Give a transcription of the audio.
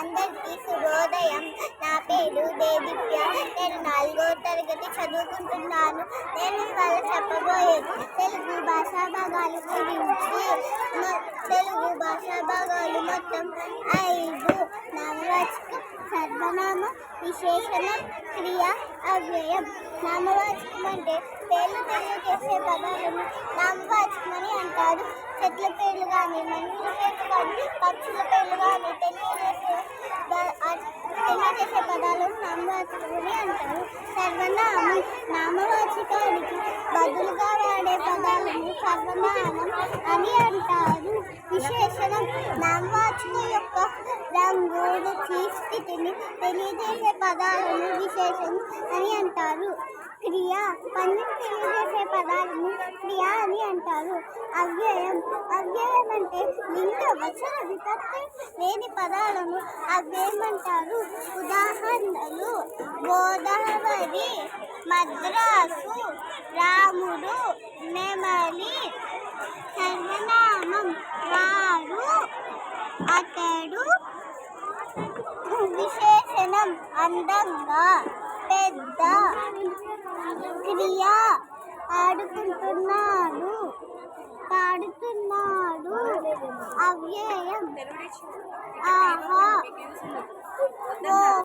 అందరికీ శుభోదయం. నా పేరు దేదిప్య. నేను 4వ తరగతి చదువుకుంటున్నాను. నేను ఇవాళ చెప్పబోయేది తెలుగు భాషా భాగాల గురించి. తెలుగు భాషా భాగాలు మొత్తం 5. నామవాచకం, సర్వనామం, విశేషణం, క్రియ, అవ్యయం. నామవాచకం అంటే పేర్లు తెలియజేసే పదాలను నామవాచకం అని అంటారు. చెట్ల పేర్లు కానీ, మనుషుల పేర్లు కానీ, పక్షుల పేర్లు కానీ తెలియజేసే పదాలను నామవాచకం అని అంటారు. సర్వనామం నామవాచకానికి బదులుగా వాడే పదాలను సర్వనామం అని అంటారు. విశేషణం నామవాచకం యొక్క రంగు, రుచి, స్థితిని తెలియజేసే పదాలను విశేషణం అని అంటారు. క్రియ పనిని తెలియజేసే పదాలను క్రియ అని అంటారు. అవ్యయం అంటే లింగ వచన విభక్తి లేని పదాలను అవ్యయం అంటారు. ఉదాహరణలు: గోదావరి, మద్రాసు, రాముడు, నెమలి. సర్వనామం వారు, అతడు. విశేషణం అందంగా, పెద్ద. క్రియ ఆడుకుంటున్నాడు, పాడుతున్నాడు. అవ్యయం ఆహా,